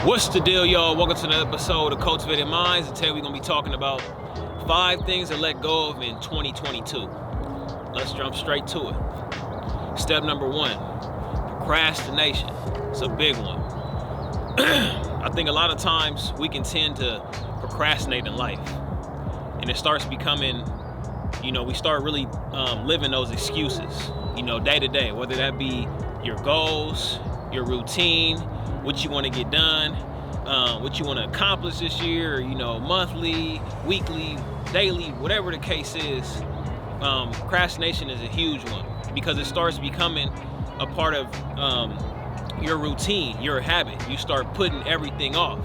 What's the deal, y'all? Welcome to another episode of Cultivated Minds. And today we're going to be talking about 5 things to let go of in 2022. Let's jump straight to it. Step number 1, procrastination. It's a big one. I think a lot of times we can tend to procrastinate in life. And it starts becoming, we start really living those excuses, day to day, whether that be your goals, your routine, what you want to get done, what you want to accomplish this year, monthly, weekly, daily, whatever the case is. Procrastination is a huge one because it starts becoming a part of your routine, your habit. You start putting everything off.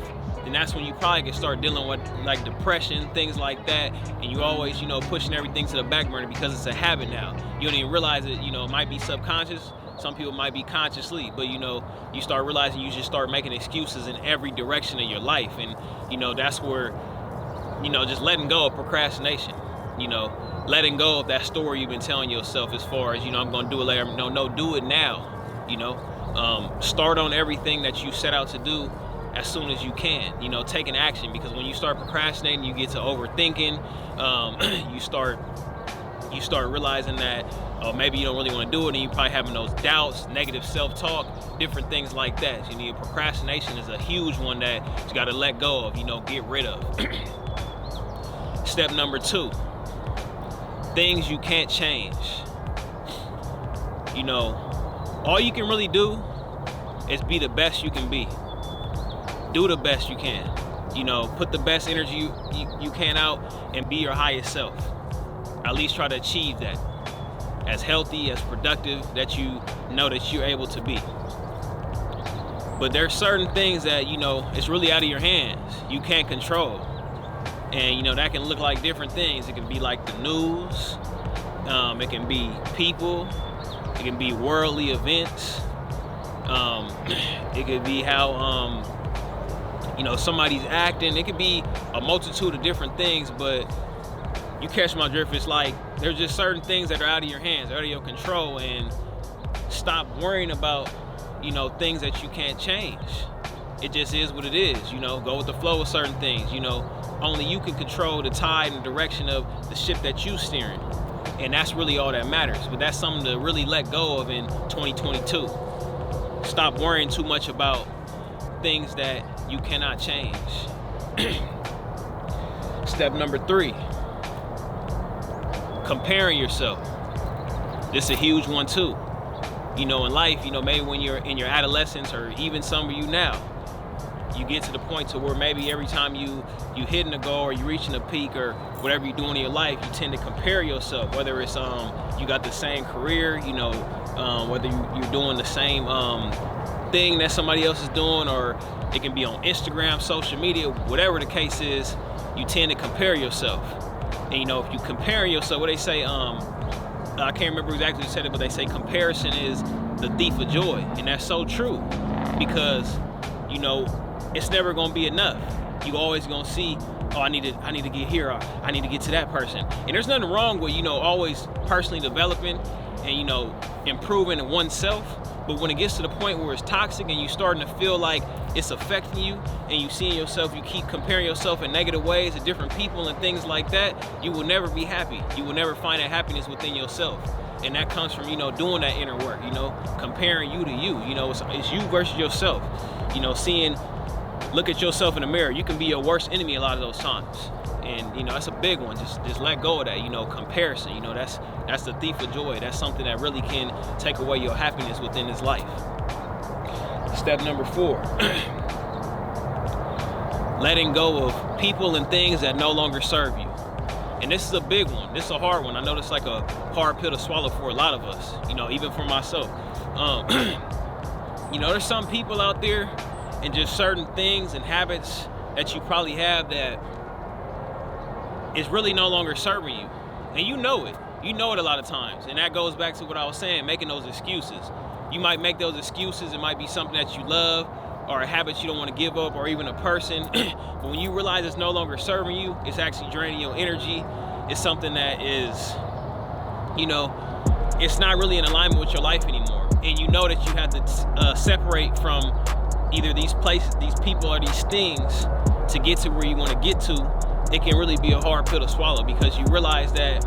And that's when you probably can start dealing with like depression, things like that. And you always, pushing everything to the back burner because it's a habit now. You don't even realize it, it might be subconscious. Some people might be consciously, but you start realizing you just start making excuses in every direction of your life. And, that's where, just letting go of procrastination, letting go of that story you've been telling yourself as far as, I'm going to do it later. No, do it now, start on everything that you set out to do as soon as you can, taking action, because when you start procrastinating, you get to overthinking. You start realizing that, maybe you don't really want to do it, and you probably having those doubts, negative self-talk, different things like that. Procrastination is a huge one that you got to let go of, get rid of. Step number 2, things you can't change. All you can really do is be the best you can be. Do the best you can. Put the best energy you can out and be your highest self. At least try to achieve that. As healthy, as productive that you know that you're able to be. But there's certain things that, it's really out of your hands. You can't control. And, that can look like different things. It can be like the news. It can be people. It can be worldly events. It could be how, somebody's acting. It could be a multitude of different things, but you catch my drift. It's like there's just certain things that are out of your hands, out of your control, and stop worrying about, things that you can't change. It just is what it is, go with the flow with certain things, only you can control the tide and direction of the ship that you steering. And that's really all that matters. But that's something to really let go of in 2022. Stop worrying too much about things that you cannot change. Step number 3, comparing yourself. This is a huge one too. In life, maybe when you're in your adolescence, or even some of you now, you get to the point to where maybe every time you hitting a goal or you reaching a peak or whatever you're doing in your life, you tend to compare yourself. Whether it's you got the same career, whether you're doing the same thing that somebody else is doing, or it can be on Instagram, social media, whatever the case is, you tend to compare yourself. And if you compare yourself, what they say, I can't remember exactly who said it, but they say comparison is the thief of joy. And that's so true, because it's never gonna be enough. You always gonna see, I need to get here, or I need to get to that person. And there's nothing wrong with always personally developing and improving in oneself. But when it gets to the point where it's toxic and you starting to feel like it's affecting you, and you seeing yourself, you keep comparing yourself in negative ways to different people and things like that, you will never be happy. You will never find that happiness within yourself. And that comes from, doing that inner work, comparing you to you. It's you versus yourself. Look at yourself in the mirror. You can be your worst enemy a lot of those times. And, that's a big one. Just let go of that, comparison. That's the thief of joy. That's something that really can take away your happiness within this life. Step number 4, letting go of people and things that no longer serve you. And this is a big one. This is a hard one. I know it's like a hard pill to swallow for a lot of us, even for myself. There's some people out there and just certain things and habits that you probably have that is really no longer serving you. And you know it. You know it a lot of times. And that goes back to what I was saying, making those excuses. You might make those excuses. It might be something that you love, or a habit you don't want to give up, or even a person. But when you realize it's no longer serving you, it's actually draining your energy. It's something that is, it's not really in alignment with your life anymore. And you know that you have to separate from either these places, these people, or these things to get to where you want to get to, it can really be a hard pill to swallow, because you realize that,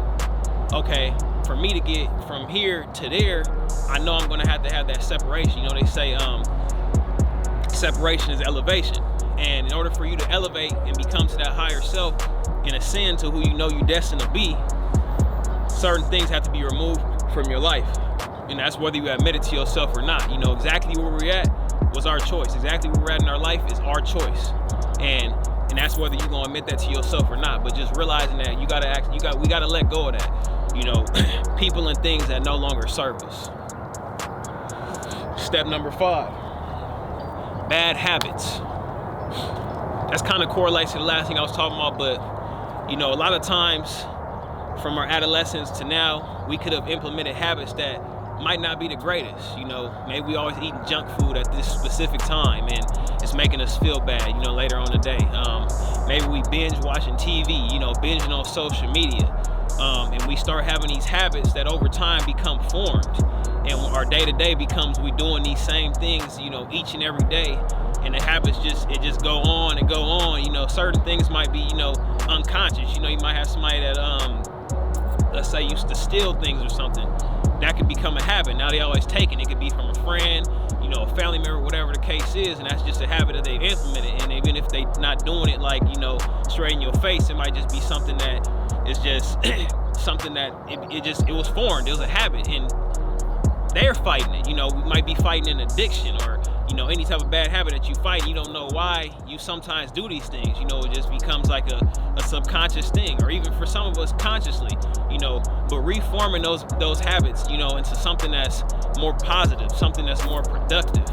okay, for me to get from here to there, I know I'm going to have that separation. You know, they say separation is elevation. And in order for you to elevate and become to that higher self and ascend to who you know you're destined to be, certain things have to be removed from your life. And that's whether you admit it to yourself or not. You know, exactly where we're at was our choice. Exactly where we're at in our life is our choice. And that's whether you're gonna admit that to yourself or not. But just realizing that we gotta let go of that. You know, people and things that no longer serve us. Step number 5, bad habits. That's kind of correlates to the last thing I was talking about, but you know, a lot of times from our adolescence to now, we could have implemented habits that might not be the greatest. You know, maybe we always eating junk food at this specific time and it's making us feel bad, you know, later on in the day. Maybe we binge watching TV, you know, binging on social media. And we start having these habits that over time become formed. And our day-to-day becomes we doing these same things, you know, each and every day. And the habits just go on and go on. You know, certain things might be, you know, unconscious. You know, you might have somebody that, let's say, used to steal things or something. That could become a habit. Now they always take it. It could be from a friend, you know, a family member, whatever the case is, and that's just a habit that they've implemented. And even if they not doing it like, you know, straight in your face, it might just be something that is just something that it was formed. It was a habit, and they're fighting it. You know, we might be fighting an addiction or, you know, any type of bad habit that you fight. You don't know why you sometimes do these things. You know, it just becomes like a subconscious thing, or even for some of us consciously, you know, but reforming those habits, you know, into something that's more positive, something that's more productive.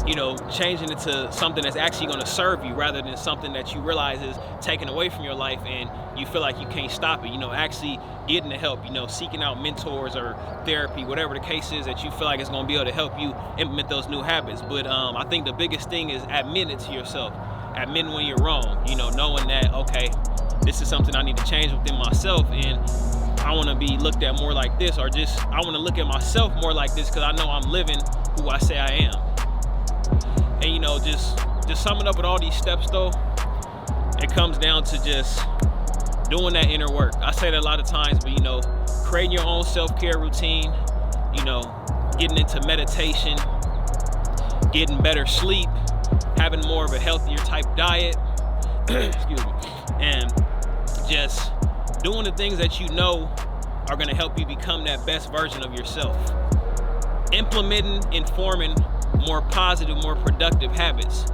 You know, changing it to something that's actually going to serve you rather than something that you realize is taken away from your life and you feel like you can't stop it. You know, actually getting the help, you know, seeking out mentors or therapy, whatever the case is that you feel like it's going to be able to help you implement those new habits. But I think the biggest thing is admitting it to yourself, admitting when you're wrong, you know, knowing that, okay, this is something I need to change within myself, and I want to be looked at more like this, or just I want to look at myself more like this because I know I'm living who I say I am. And, you know, just summing up with all these steps, though, it comes down to just doing that inner work. I say that a lot of times, but, you know, creating your own self-care routine, you know, getting into meditation, getting better sleep, having more of a healthier type diet, excuse me, and just doing the things that you know are going to help you become that best version of yourself. Implementing and forming more positive, more productive habits.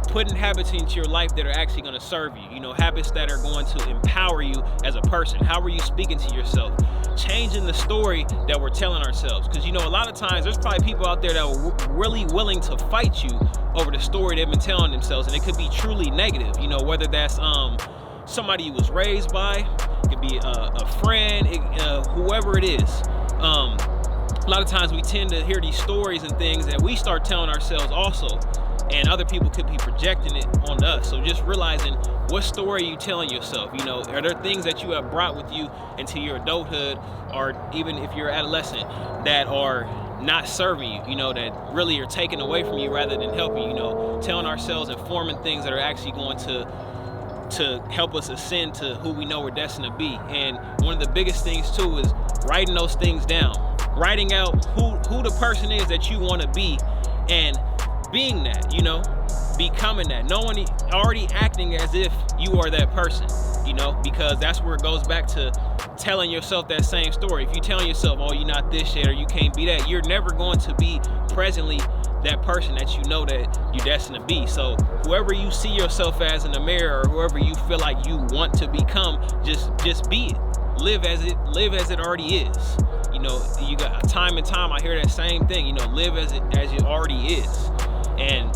Putting habits into your life that are actually going to serve you. You know, habits that are going to empower you as a person. How are you speaking to yourself? Changing the story that we're telling ourselves. Because, you know, a lot of times there's probably people out there that are really willing to fight you over the story they've been telling themselves. And it could be truly negative, you know, whether that's somebody you was raised by, it could be a friend, whoever it is. A lot of times we tend to hear these stories and things that we start telling ourselves also, and other people could be projecting it on us. So just realizing what story are you telling yourself? You know, are there things that you have brought with you into your adulthood, or even if you're adolescent, that are not serving you, you know, that really are taken away from you rather than helping you? You know, telling ourselves and forming things that are actually going to help us ascend to who we know we're destined to be. And one of the biggest things too is writing those things down, writing out who the person is that you want to be, and being that, you know, becoming that, knowing, already acting as if you are that person, you know, because that's where it goes back to telling yourself that same story. If you're telling yourself, oh, you're not this yet, or you can't be that, you're never going to be presently that person that you know that you're destined to be. So whoever you see yourself as in the mirror, or whoever you feel like you want to become, just be it. Live as it already is. You know, you got time and time I hear that same thing, you know, live as it already is. And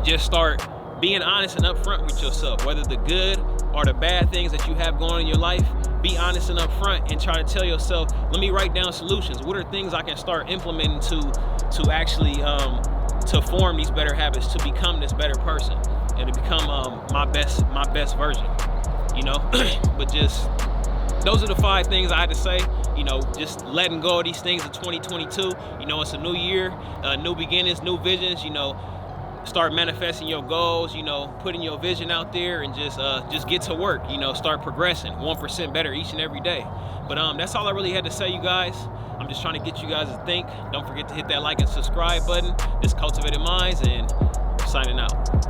just start being honest and upfront with yourself, whether the good or the bad things that you have going on in your life. Be honest and upfront and try to tell yourself, let me write down solutions. What are things I can start implementing to actually to form these better habits, to become this better person, and to become my best version, you know? But just those are the 5 things I had to say. you know, just letting go of these things in 2022. You know, it's a new year, new beginnings, new visions. You know, start manifesting your goals. You know, putting your vision out there, and just get to work. You know, start progressing 1% better each and every day. But that's all I really had to say, you guys. I'm just trying to get you guys to think. Don't forget to hit that like and subscribe button. This Cultivated Minds, and signing out.